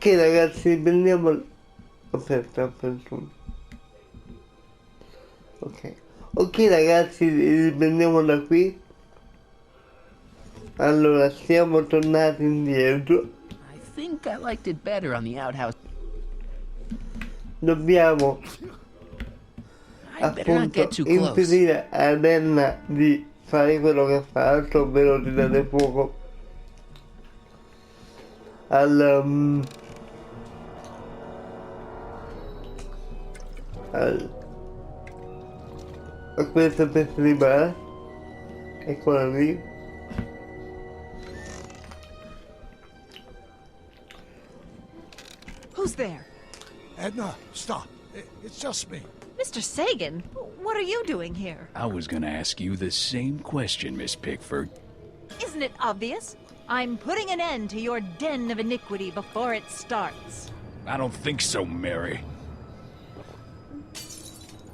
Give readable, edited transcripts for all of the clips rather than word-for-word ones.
Ok ragazzi, prendiamo... Aspetta. Ok ragazzi, riprendiamo da qui. Allora, siamo tornati indietro. I think I liked it better on the outhouse. Dobbiamo I better not appunto get too close. impedire a Renna di fare quello che fa altro, ovvero di dare fuoco a questa pezzo di bar. Eccola lì. Who's there? Edna, stop. It's just me. Mr. Sagan, what are you doing here? I was gonna ask you the same question, Miss Pickford. Isn't it obvious? I'm putting an end to your den of iniquity before it starts. I don't think so, Mary.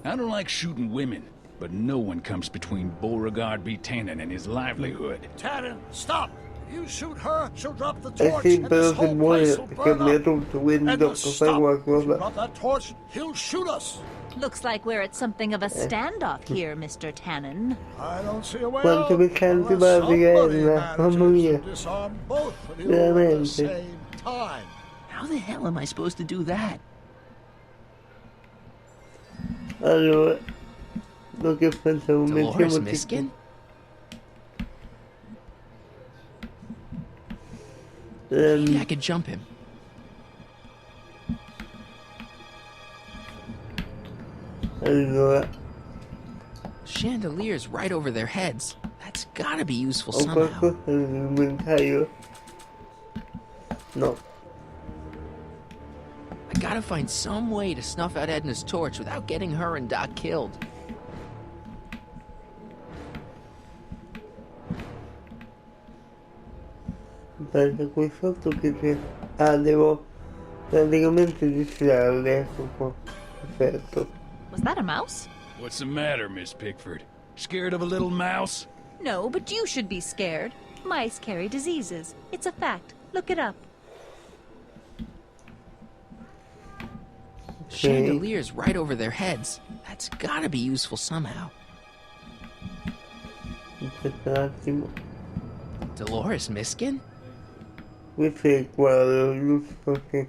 I don't like shooting women, but no one comes between Beauregard B. Tannen and his livelihood. Tannen, stop! If you shoot her, she'll drop the Eh torch, sì, and però this se whole muore place will burn cambia up. tutto, quindi Edna, dopo fai stop! If you qualcosa. drop that torch, he'll shoot us. Looks like we're at something of a standoff here, Mr. Tannen. I don't see a way Quanto out mi canti unless parli, somebody Edna, mamma manages mia. to disarm both of you at the Veramente. same time. How the hell am I supposed to do that? Allora, lo che facciamo? Dolores Mettiamo Miskin? Maybe I could jump him. Allora, Chandelier's right over their heads. That's gotta be useful ho somehow. qualcosa nell'inventario? No. I gotta find some way to snuff out Edna's torch without getting her and Doc killed. Guarda qui sotto che c'è... Ah, devo praticamente distrarle, ecco qua. Perfetto. Was that a mouse? What's the matter, Miss Pickford? Scared of a little mouse? No, but you should be scared. Mice carry diseases. It's a fact. Look it up. Chandelier's right over their heads. That's gotta be useful somehow. Aspetta un attimo. Dolores Miskin? Questo è il quadro, giusto che...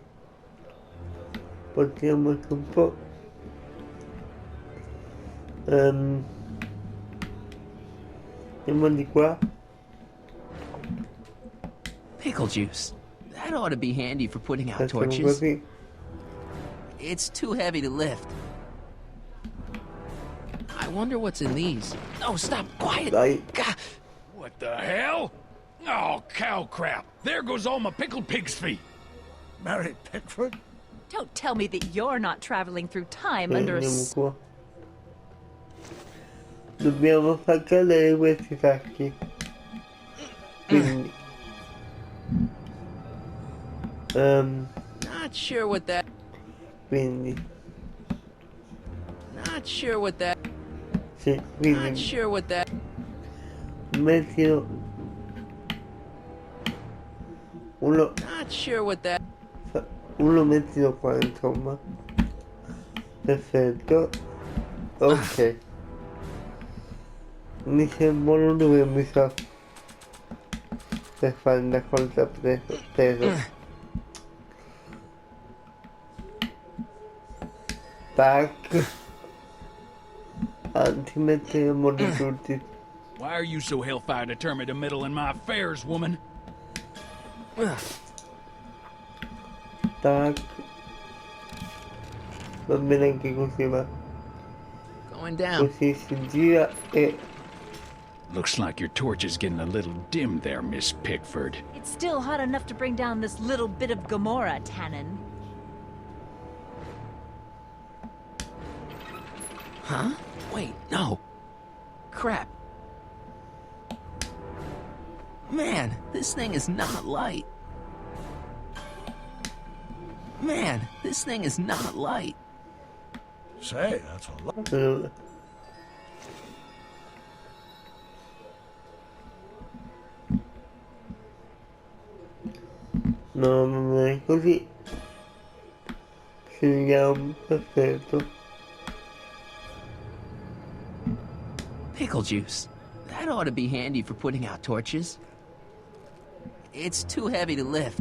Portiamo anche un po'. Andiamo di qua. Pickle juice. That ought to be handy for putting out Facciamo torches. così. It's too heavy to lift. I wonder what's in these. Oh, stop! Quiet! Dai. Gah. What the hell? Oh, cow crap! There goes all my pickled pig's feet! Mary Pickford? Don't tell me that you're not traveling through time under a... Andiamo qua. Dobbiamo far cadere questi sacchi. Quindi... Not sure what that... quindi... Not sure what that... Sì, Not quindi... sure what that... Mettilo... Uno... Not sure what that... Uno mettilo qua, insomma. Perfetto. Ok. Mi sembrano due, mi sa. Per fare una cosa preso. Tac. Anzi, mettiamo di tutti. Why are you so hellfire determined to meddle in my affairs, woman? Tac. Va bene anche così, va. Going down. Così si gira e... Looks like your torch is getting a little dim there, Miss Pickford. It's still hot enough to bring down this little bit of Gomorrah, Tannen. Huh? Wait, no. Crap. Man, this thing is not light. Man, this thing is not light. Say, that's a lot. Allora. No, non è così. Scegliamo, perfetto. Pickle juice. That ought to be handy for putting out torches. It's too heavy to lift.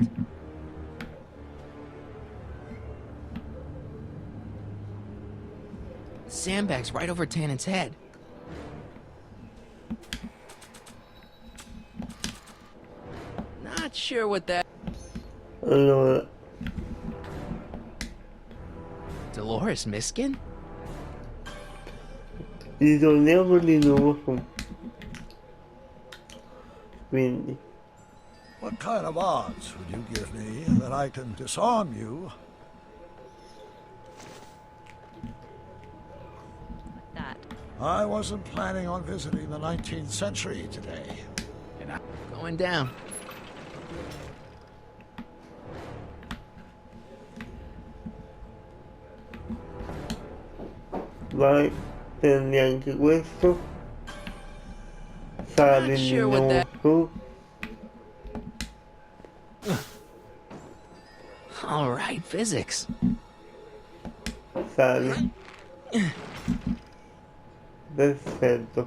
Sandbag's right over Tannen's head. Not sure what that... Allora, Dolores Miskin? ritorniamo di nuovo su. Quindi, What kind of odds would you give me that I can disarm you? That. I wasn't planning on visiting the 19th century today. And I'm going down. vai, prendi anche questo. Sali Not di sure what nuovo that- su. All right, physics. Sali. Perfetto.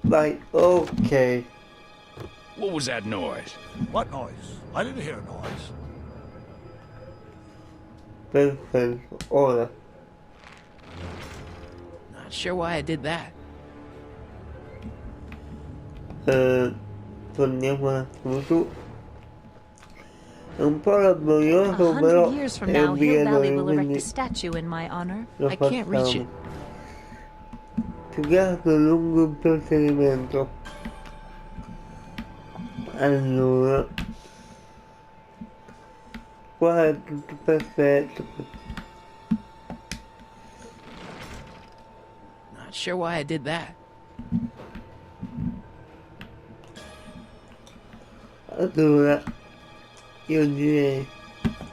Vai, ok. What was that noise? What noise? I didn't hear a noise. Perfetto. Ora, Not sure why I did that. torniamo un attimo su. È un po' laborioso, però 100 years from è now, Hill Valley obbligatorio, will erect a quindi statue in my honor. lo I can't reach it. facciamo. Più che altro lungo il procedimento. Allora, qua è tutto perfetto. Not sure why I did that. Allora, io direi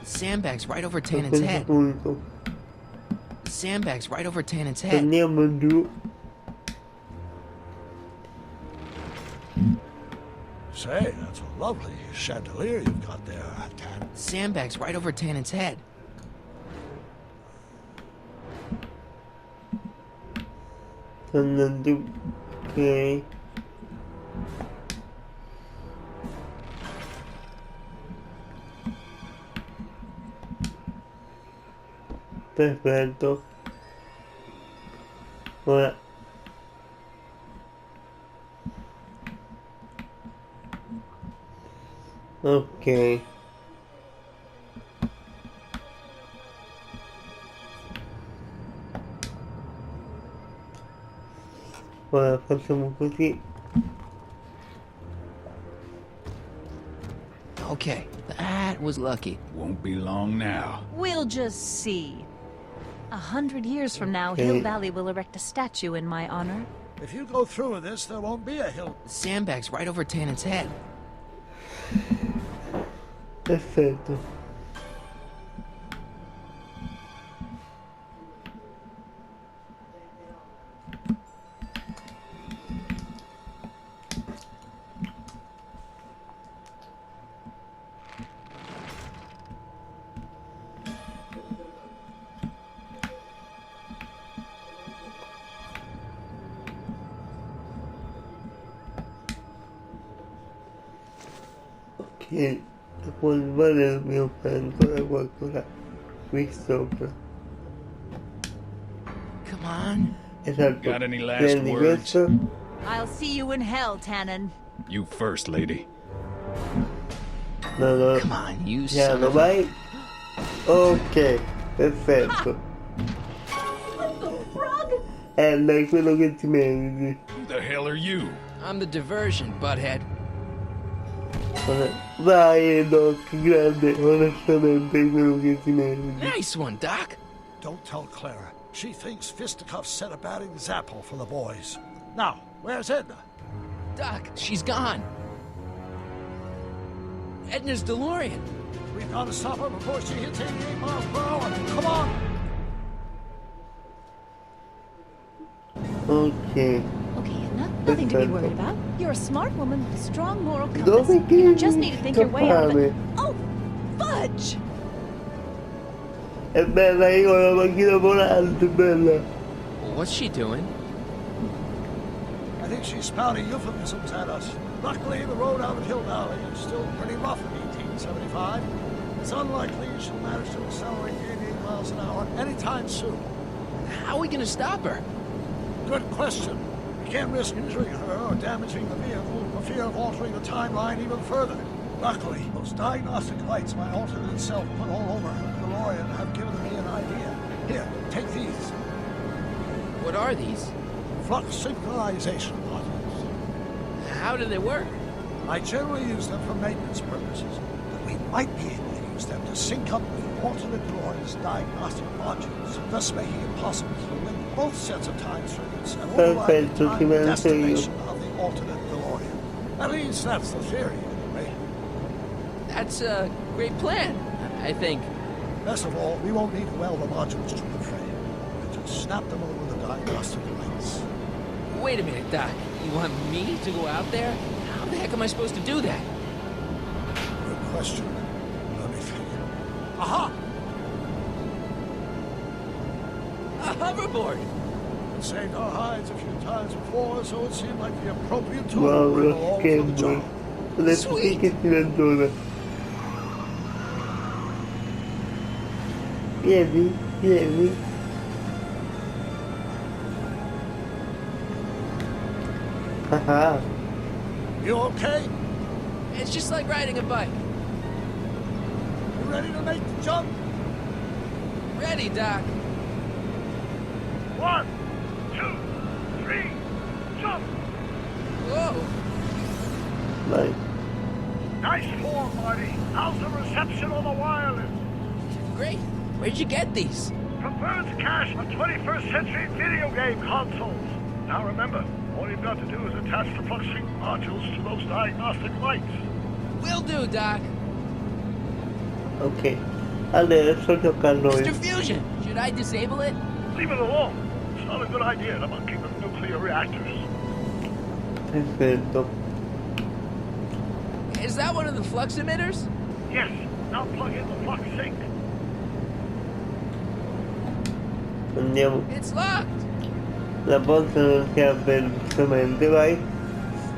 Sandbag's right over a Tannen's questo head. punto Sandbag's right over Tannen's head. torniamo giù. Say, that's a lovely chandelier you've got there, Tan. Sandbag's right over Tannen's head. Torno giù. Ok. Perfetto. Ora ok. Ora facciamo così. Okay, that was lucky. Won't be long now. We'll just see. 100 years from now, Okay. Hill Valley will erect a statue in my honor. If you go through with this, there won't be a hill. Sandbag's right over Tannen's head. Perfetto. Che a quanto pare dobbiamo fare ancora qualcosa qui sopra. Come on. Esatto. Got any last Prendi words? questo. I'll see you in hell, Tannen. You first, lady. No, no. Come on, you Piano, son of a... vai. Ok, perfetto. Dai quello che ti meriti. Who the hell are you? I'm the diversion, butthead. Vai, Doc, grande, onestamente quello che ti meriti. Nice one, Doc. Don't tell Clara. She thinks fisticuffs set a bad example for the boys. Now, where's Edna? Doc, she's gone. Edna's DeLorean. We've got to stop her before she hits 88 miles per hour. Come on! Ok. Okay, Edna, nothing to be worried about. You're a smart woman with a strong moral compass. Dove che You just need to think your way out of it. fare? Oh, fudge! È bella, io ho la macchina volante, bella. What's she doing? I think she's spouting euphemisms at us. Luckily, the road out of Hill Valley is still pretty rough in 1875. It's unlikely she'll manage to accelerate 88 miles an hour anytime soon. How are we gonna stop her? Good question. We can't risk injuring her or damaging the vehicle for fear of altering the timeline even further. Luckily, those diagnostic lights my alternate self put all over her DeLorean have given me an idea. Here, take these. What are these? Flux synchronization modules. How do they work? I generally use them for maintenance purposes, but we might be able to use them to sync up with alternate DeLorean's diagnostic modules, thus making it possible to link both sets of time circuits and override the time destination of the alternate DeLorean. At least that's the theory, anyway. That's a great plan, I think. Best of all, we won't need to weld the modules to the frame. We'll just snap them over the diagnostic lights. Wait a minute, Doc. You want me to go out there? How the heck am I supposed to do that? Good question. Let me think. Aha! A hoverboard! It saved our hides a few times before, so it seemed like the appropriate tool Wow, to bring lo along for the schermo. job. Adesso sì che ti ragiona. Vieni, vieni. Ah, You okay? It's just like riding a bike. You ready to make the jump? Ready, Doc. 1, 2, 3, jump! Whoa! vai. Nice form, Marty. How's the reception on the wireless? Great. Where'd you get these? From Bird's Cache on 21st century video game consoles. Now remember, all you've got to do is attach the flux sync modules to those diagnostic lights. Will do, Doc. Ok. Adesso tocca a noi. Mr. Fusion, should I disable it? Leave it alone. It's not a good idea to monkey with nuclear reactors. Perfetto. Is that one of the flux emitters? Yes, now plug in the flux sync. Andiamo. It's locked. La porta non si apre giustamente, vai.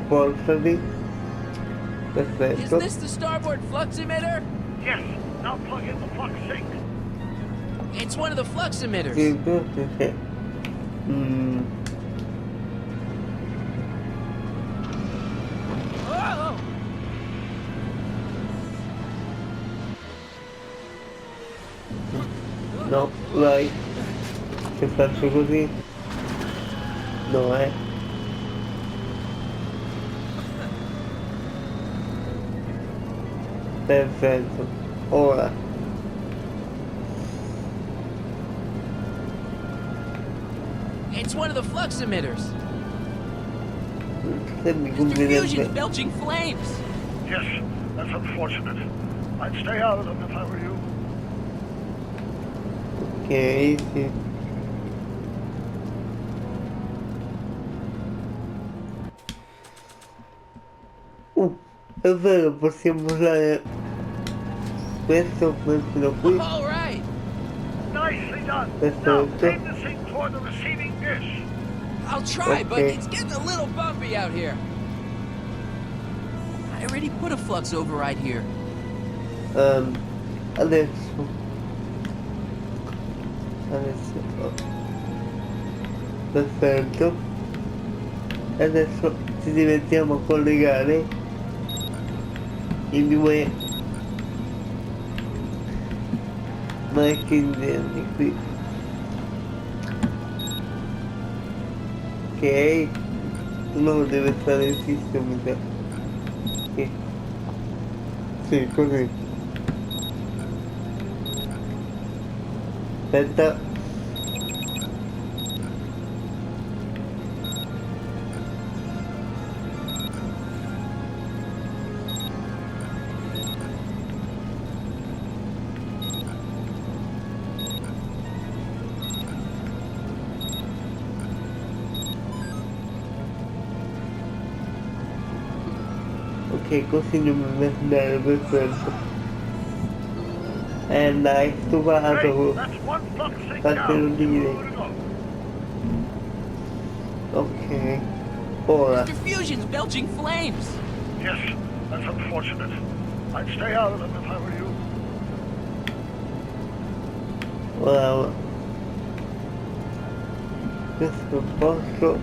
Spostati. Is Perfetto. this the starboard flux emitter? Yes, now plug in the flux sync. It's one of the flux emitters. Sì, forse sì. Oh! No, vai. Se faccio così. No, Perfetto. Ora. It's one of the flux emitters. Sembri Mr. Fusion's conveniente. belching flames. Yes, that's unfortunate. I'd stay out of them if I were you. Ok, sì. È vero, possiamo usare questo qui. All right. Nicely done. Perfetto. Now, aim the sync toward the receiving dish. I'll try, but Okay. it's getting a little bumpy out here. I already put a flux override here. Adesso. Perfetto. E adesso ci divertiamo a collegare i due macchine qui. Ok, uno deve stare fisso, mi sa. Sì. Sì, così. Aspetta. Ok, così non mi va bene, perfetto. Dai, stupato. Hey, that's one flux sink Fatelo down. dire. Two to go. Ok. Ora. Mr. Fusion's belching flames. Yes, that's unfortunate. I'd stay out of them if I were you. Ora. Questo posto.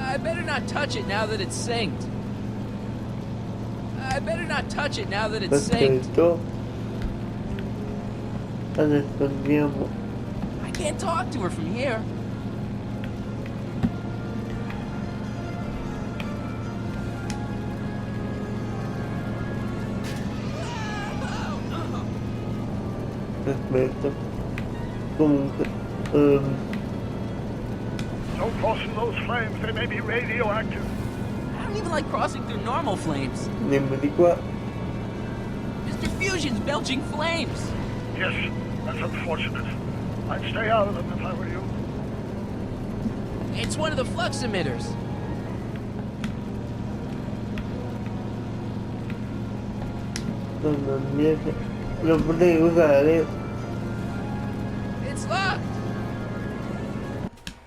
I better not touch it now that it's synced. I better not touch it now that it's synced. Perfetto. Adesso andiamo. I can't talk to her from here. Aspetta. Comunque. Don't cross through those flames. They may be radioactive. I don't even like crossing through normal flames. Andiamo di qua. Mr. Fusion's belching flames. Yes, that's unfortunate. I'd stay out of them if I were you. It's one of the flux emitters. Non niente. Lo potrei usare. It's locked.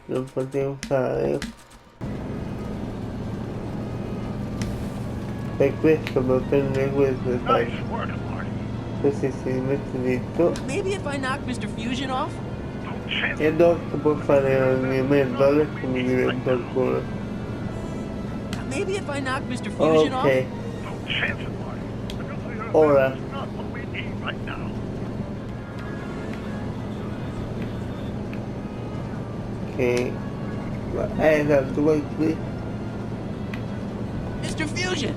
Lo potrei usare. Per questo, per prendere questo, sai. Nice work, Marty. Così si rimette dritto. Maybe if I knock Mr. Fusion off? Don't chance E it. dopo può fare il movimento, adesso mi diventa il culo. Maybe if I knock Mr. Fusion off? Ok, Don't chance it, Marty. The nuclear Ora. event is not what we need right now. ok. Esatto, poi qui. Mr. Fusion!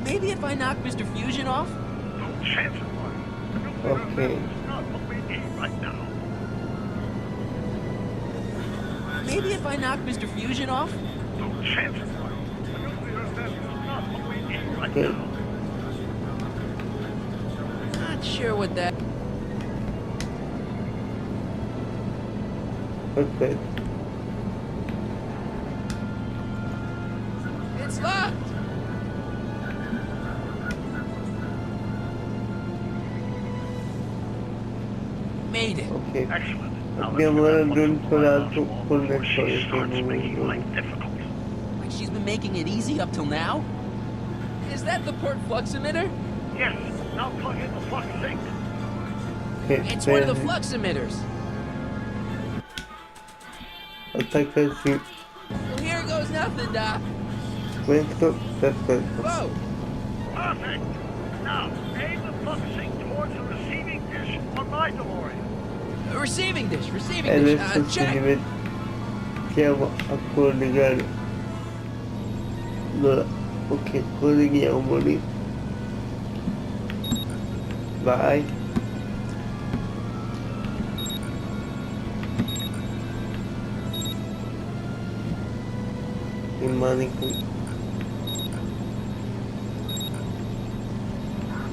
Maybe if I knock Mr. Fusion off? Don't chance it, Marty. The nuclear Okay. event is not what we need right now. Maybe if I knock Mr. Fusion off? Don't chance it, Marty. The nuclear event is not what we need right Okay. now. Not sure what that... Perfetto. It's locked! Made it. Ok. Excellent. Now let's Abbiamo get that raggiunto one l'altro before connettore she che starts making non life difficult. Like she's been making it easy up till now? Is that the port flux emitter? Yes, now plug in the flux sink. It's one of the flux emitters. Attaccarsi Well, here goes nothing, Doc. questo, perfetto. Whoa! Perfect. Now, aim the flux sink towards the receiving dish on my DeLorean. Receiving dish, receiving E dish. adesso ci Check. rimettiamo a collegare. Allora, ok, colleghiamoli. Vai. Rimani qui.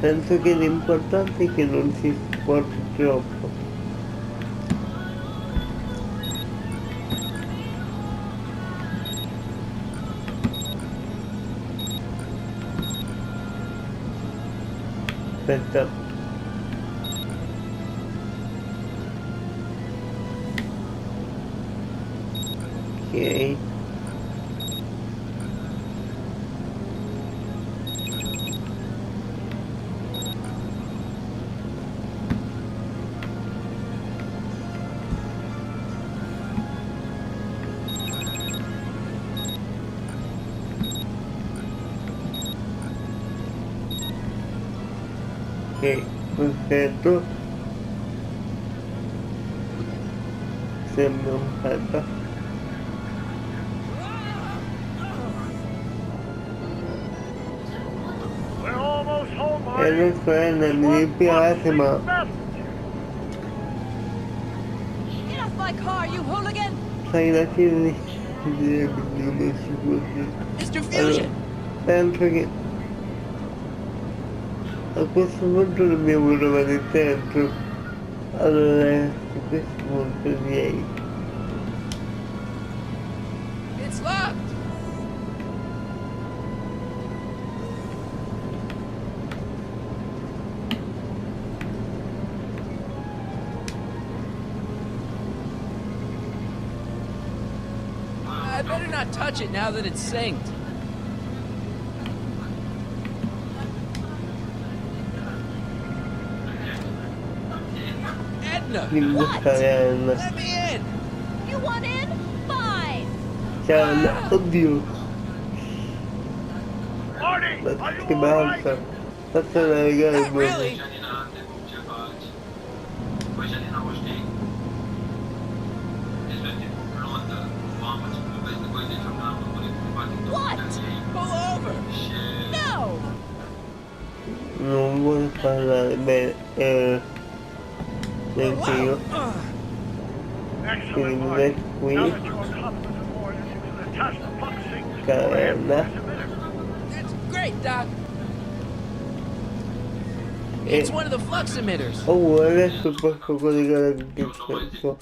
Penso che l'importante è che non si sporchi troppo. Aspetta. Ok. Ok, perfetto. Sembra un fatto. We're almost home, E Marty. adesso mi dispiace, ma Get off my car, you hooligan! sai la fine di messo così. Mr. Allora, Fusion! penso che a questo punto dobbiamo trovare il centro. Allora, a questo punto direi. It's locked! better not touch it now that it's synced. Edna! What? Let me in! You want in? Fine. Ciao, oddio. Marty, Ma are you che all balza. right? Faccia navigare Not really! What? Pull over! No. Non vuole parlare bene. Neanche io. Excellent, Quindi mi Marty. metto qui. Now that you're confident of orders, you can attach the flux signal to the Caverna. That's great, Doc. E It's one of the flux emitters. adesso posso collegare anche il senso.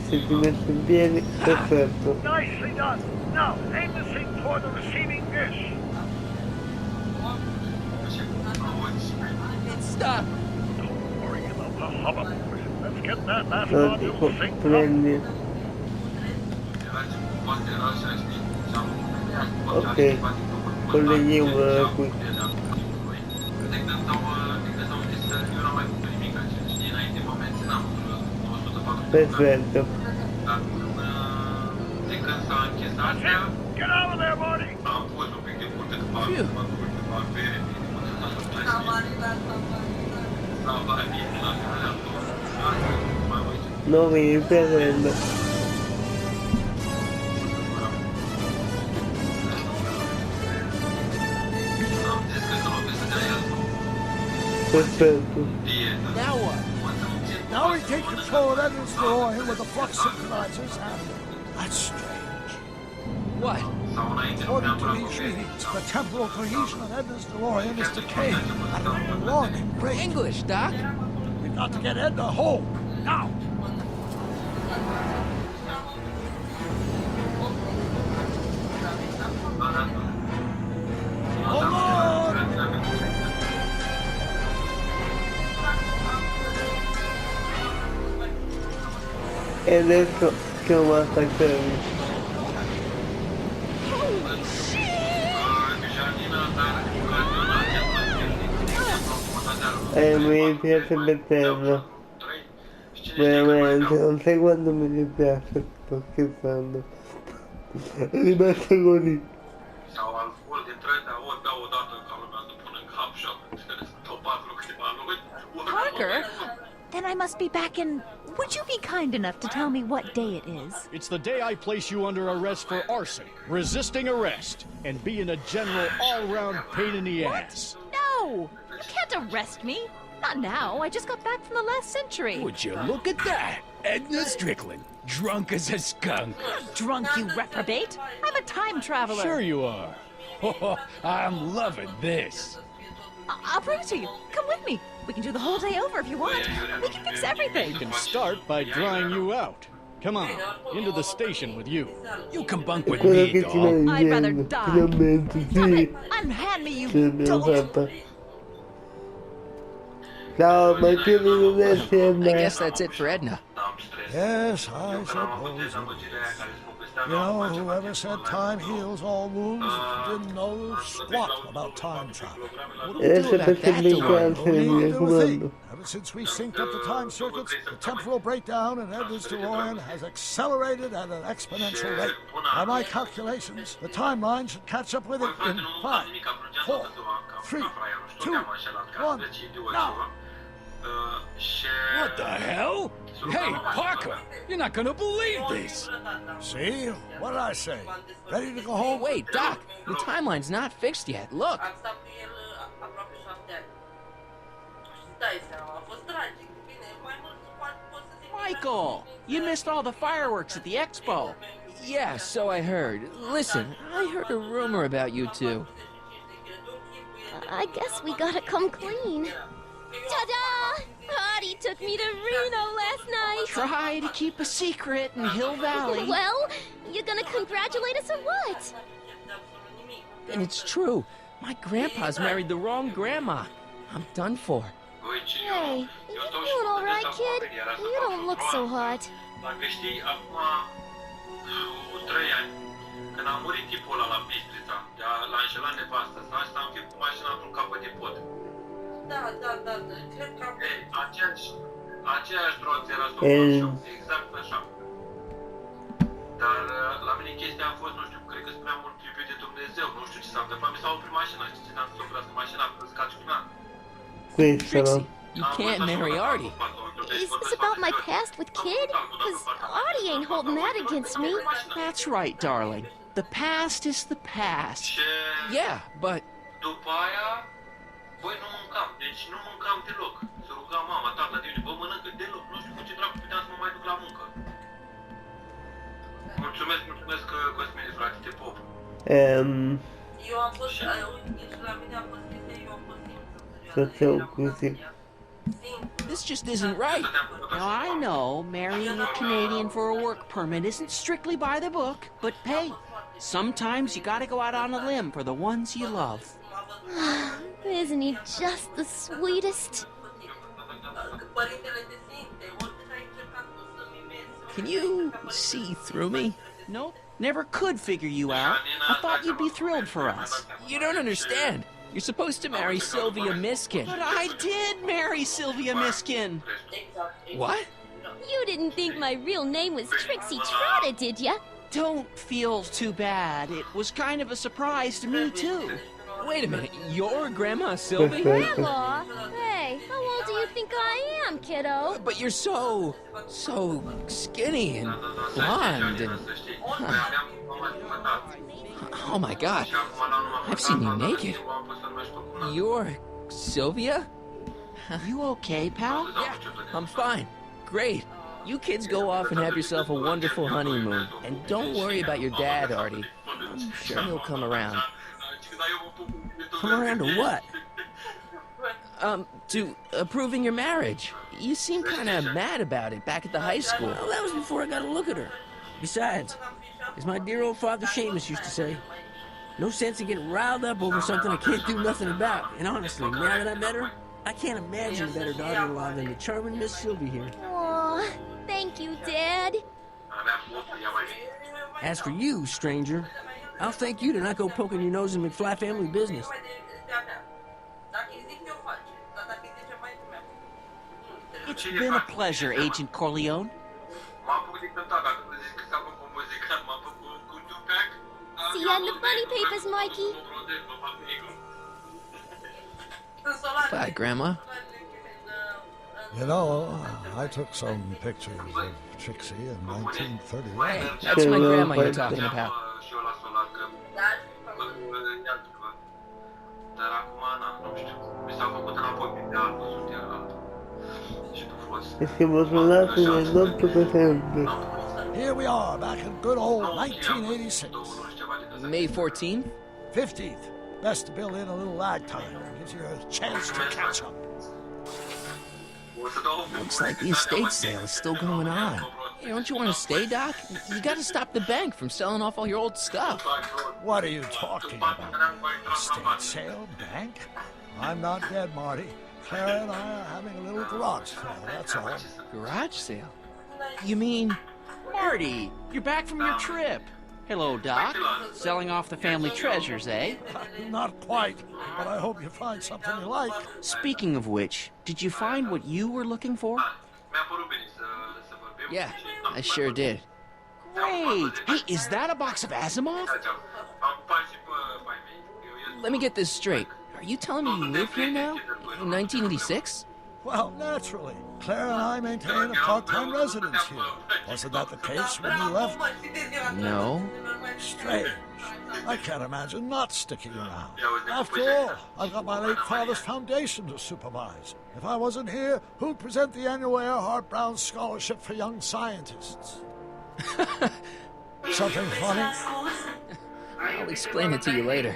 Se ti metto in piedi, perfetto. Nicely done. Now, aim the sync toward the receiving dish. It's stuck. Don't worry about the hubbub. Let's get that last No, module tipo, synced up. prendi. Ok, colleghiamola da qui. Perfetto. That's it. Get out of there, Marty. Phew. Non mi riprendo. Perfetto. Now what? Now we take control of Edna's DeLorean with the flux synchronizers, and that's strange. What? According to these readings, the temporal cohesion of Edna's DeLorean is decaying at an alarming rate. English, Doc. We've got to get Edna home, now. Hold on! E adesso siamo attaccati. Mi piace metterlo. Veramente, non sai quanto mi dispiace. Sto scherzando. Rimasta così. Parker? Then I must be back in... Would you be kind enough to tell me what day it is? It's the day I place you under arrest for arson, resisting arrest, and being a general all-round pain in the ass. No! You can't arrest me. Not now. I just got back from the last century. Would you look at that? Edna Strickland, drunk as a skunk. Drunk, you reprobate. I'm a time traveler. Sure you are. Oh, I'm loving this. I'll prove it to you. Come with me. We can do the whole day over if you want. We can fix everything. We can start by drying you out. Come on, into the station with you. You can bunk with Quello me, che ci vai dog. I'd rather dicendo. die. Finalmente, Stop sì. it. Unhand me, you Ce l'abbiamo dolt. fatta. Ciao, ma che non è I sempre. guess that's it for Edna. Yes, I suppose it is. You know, whoever said time heals all wounds didn't know squat about time travel. Adesso about perché that, mi Delore? cansa, mi Only do a raccomando. thing. Ever since we synced up the time circuits, the temporal breakdown in Edna's DeLorean has accelerated at an exponential rate. By my calculations, the timeline should catch up with it in 5, 4, 3, 2, 1, now. What the hell? Hey, Parker, you're not gonna believe this. See? What did I say? Ready to go home? Wait, Doc. The timeline's not fixed yet. Look. Michael, you missed all the fireworks at the expo. Yeah, so I heard. Listen, I heard a rumor about you two. I guess we gotta come clean. Ta-da! Audie took me to Reno last night. Try to keep a secret in Hill Valley. Well, you gonna congratulate us or what? And it's true. My grandpa's married the wrong grandma. I'm done for. Hey, you doing all right, kid? You don't look so hot. Dacă știi, acum 3 ani Când a murit tipul ăla la Bistrița, l-a înșelat nevastă sa și s-a înfipt cu mașina într-un capăt de pod. Da, cred că am... Ei, aceeași broață era sub exact așa. Dar la mine chestia a fost, nu știu, cred că spuneam un tribut de Dumnezeu, nu știu ce s-a întâmplat, mi s-a oprit mașina, știi ce s-a întâmplat cu mașina, a căzut și una. Trixie, you can't marry Artie. Is this about my past with Kid? Because Artie ain't holding that against me. That's right, darling. The past is the past. Yeah, but... După aia, băi, nu mâncam, deci nu mâncam deloc. Se ruga mama, tata, de bă, mănâncă deloc, nu știu cu ce dracu puteam să mă mai duc la muncă. Mulțumesc, Cosmine, frate, te pop. Eu am fost, la mine a fost chestia, eu am fost This just isn't right. Now, I know marrying a Canadian for a work permit isn't strictly by the book, but hey, sometimes you gotta go out on a limb for the ones you love. Isn't he just the sweetest? Can you see through me? Nope, never could figure you out. I thought you'd be thrilled for us. You don't understand. You're supposed to marry Sylvia Miskin. But I did marry Sylvia Miskin. What? You didn't think my real name was Trixie Trotta, did ya? Don't feel too bad. It was kind of a surprise to me, too. Wait a minute, you're Grandma Sylvie? Grandma? Hey, how old do you think I am, kiddo? But you're so skinny and blonde and... Oh my God, I've seen you naked. You're Sylvia? You okay, pal? Yeah, I'm fine. Great. You kids go off and have yourself a wonderful honeymoon. And don't worry about your dad, Artie. I'm sure he'll come around. Come around to what? To approving your marriage. You seem kind of mad about it back at the high school. Well, that was before I got a look at her. Besides, as my dear old father Seamus used to say, no sense in getting riled up over something I can't do nothing about. And honestly, now that I met her, I can't imagine a better daughter-in-law than the charming Miss Sylvie here. Aw, thank you, Dad. As for you, stranger, I'll thank you to not go poking your nose in McFly family business. It's been a pleasure, Agent Corleone. See ya in the funny papers, Mikey. Bye, Grandma. You know, I took some pictures of Trixie in 1931. Hey, that's my grandma you're talking about. Here we are, back in good old 1986. May 14th? 15th. Best to build in a little lag time. Gives you a chance to catch up. Looks like the estate sale is still going on. Hey, don't you want to stay, Doc? You gotta stop the bank from selling off all your old stuff. What are you talking about? Estate sale? Bank? I'm not dead, Marty. Clara and I are having a little garage sale, that's all. Garage sale? You mean... Marty, you're back from your trip. Hello, Doc. Selling off the family treasures, eh? Not quite, but I hope you find something you like. Speaking of which, did you find what you were looking for? Yeah, I sure did. Great! Hey, is that a box of Asimov? Let me get this straight. Are you telling me you live here now? In 1986? Well, naturally. Claire and I maintain a part-time residence here. Wasn't that the case when you left? No. Strange. I can't imagine not sticking around. After all, I've got my late father's foundation to supervise. If I wasn't here, who'd present the annual Earhart Brown Scholarship for Young Scientists? Something funny? I'll explain it to you later.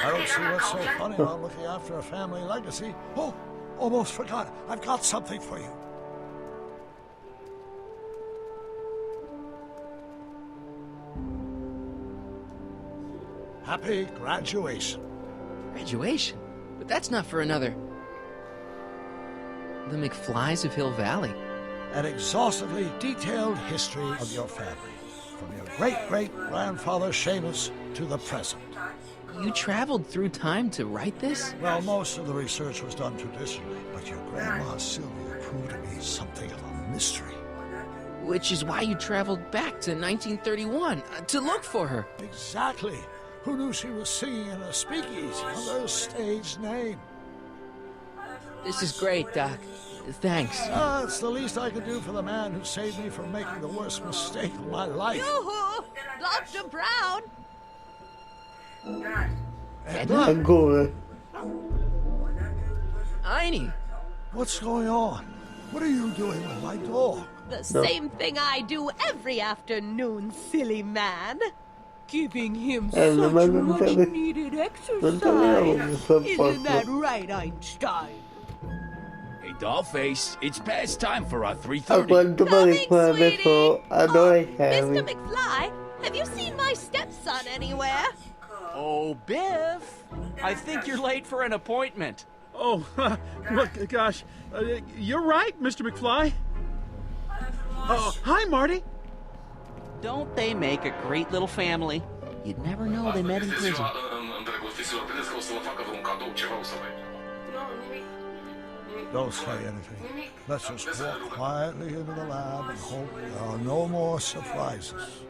I don't see what's so funny about looking after a family legacy. Oh, almost forgot. I've got something for you. Happy graduation. Graduation? But that's not for another... The McFlys of Hill Valley. An exhaustively detailed history of your family. from your great-great-grandfather Seamus to the present. You traveled through time to write this? Well, most of the research was done traditionally, but your grandma Sylvia proved to be something of a mystery. Which is why you traveled back to 1931, to look for her. Exactly. Who knew she was singing in a speakeasy under a stage name? This is great, Doc. Thanks. It's the least I could do for the man who saved me from making the worst mistake of my life. Yoo-hoo! Dr. Brown! Edna? Ancora. Einie! What's going on? What are you doing with my dog? The same thing I do every afternoon, silly man. Giving him such much-needed exercise. Isn't that right, Einstein? Hey, Dollface, it's past time for our A 3:30. quanto pare qua adesso adoro Mr. McFly, have you seen my stepson anywhere? Oh, Biff! I think you're late for an appointment. Oh, look, gosh. You're right, Mr. McFly. Oh, hi, Marty. Don't they make a great little family? You'd never know they met in prison. Don't say anything. Let's just walk quietly into the lab and hope there are no more surprises.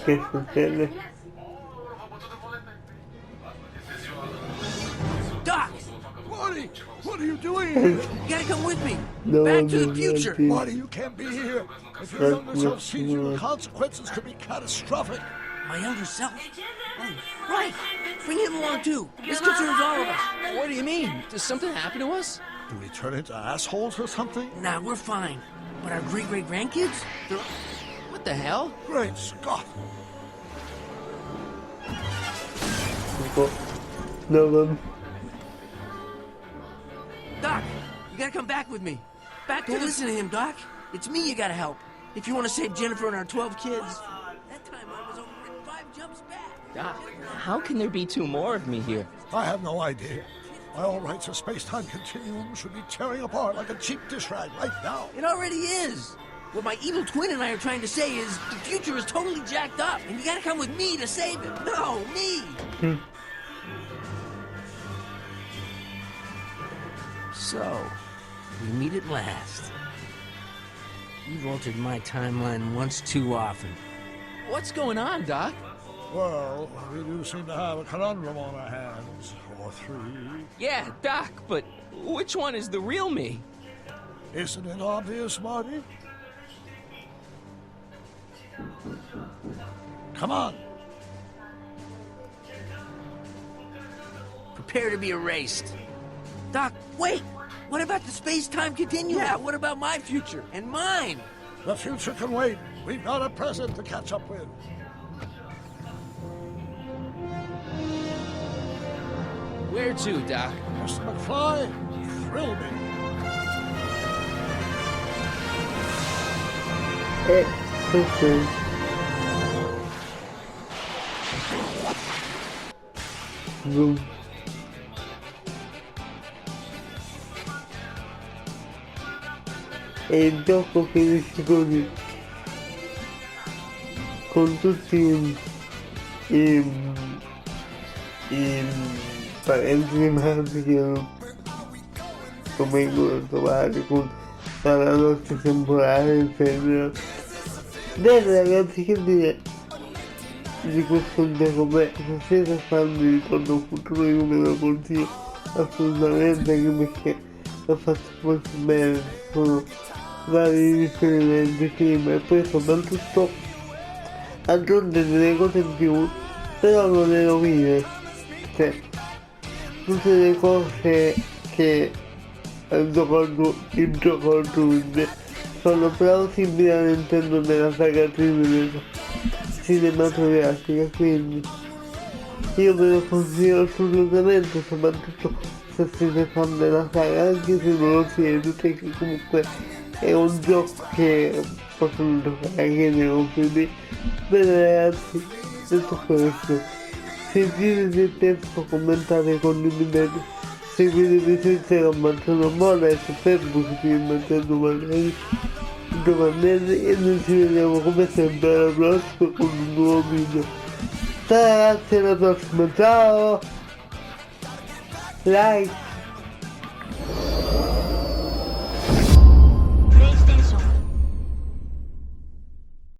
Che succede? Doc! Marty, what are you doing here? You gotta come with me. No, Back to the future. Marty, you can't be here. If your younger self sees you, the consequences could be catastrophic. My younger self? Oh, right. Bring him along too. This concerns all of us. What do you mean? Does something happen to us? Do we turn into assholes or something? Nah, we're fine. But our great-great-grandkids? They're... What the hell? Great Scott! No, Doc, you gotta come back with me. Don't listen to him, Doc. It's me you gotta help. If you want to save Jennifer and our 12 kids. That time I was over at 5 jumps back. Doc, how can there be 2 more of me here? I have no idea. My all rights of space-time continuum should be tearing apart like a cheap dish rag right now. It already is. What my evil twin and I are trying to say is the future is totally jacked up, and you gotta come with me to save it. No, me. So, we meet at last. You've altered my timeline once too often. What's going on, Doc? Well, we do seem to have a conundrum on our hands. Or 3. Yeah, Doc, but which one is the real me? Isn't it obvious, Marty? Come on. Prepare to be erased. Doc, wait! What about the space-time continuum? Yeah, what about my future? And mine? The future can wait. We've got a present to catch up with. Where to, Doc? Mr. McFly, you thrill me. Okay. Zoom. E il gioco finisce così, con tutti i parenti rimasti che non vengono a trovare con paradosse temporali, eccetera. Bene ragazzi, che dire di questo gioco? Beh, se siete fan di Ritorno futuro io me lo consiglio assolutamente, anche perché l'ho fatto molto bene, sono vari riferimenti prima e poi soprattutto aggiunge delle cose in più, però non le rovine, cioè tutte le cose che il gioco aggiunge sono plausibili all'interno della saga cinematografica, quindi io ve lo consiglio assolutamente, soprattutto se siete fan della saga, anche se non lo siete, perché comunque è un gioco che possono giocare anche nei confronti. Bene ragazzi, detto questo, sentite il testo, commentate, condividete, seguitemi su Instagram, sono Mores per positivamente domandate e noi ci vediamo come sempre alla prossima con un nuovo video. Ciao ragazzi, alla prossima, ciao! Like!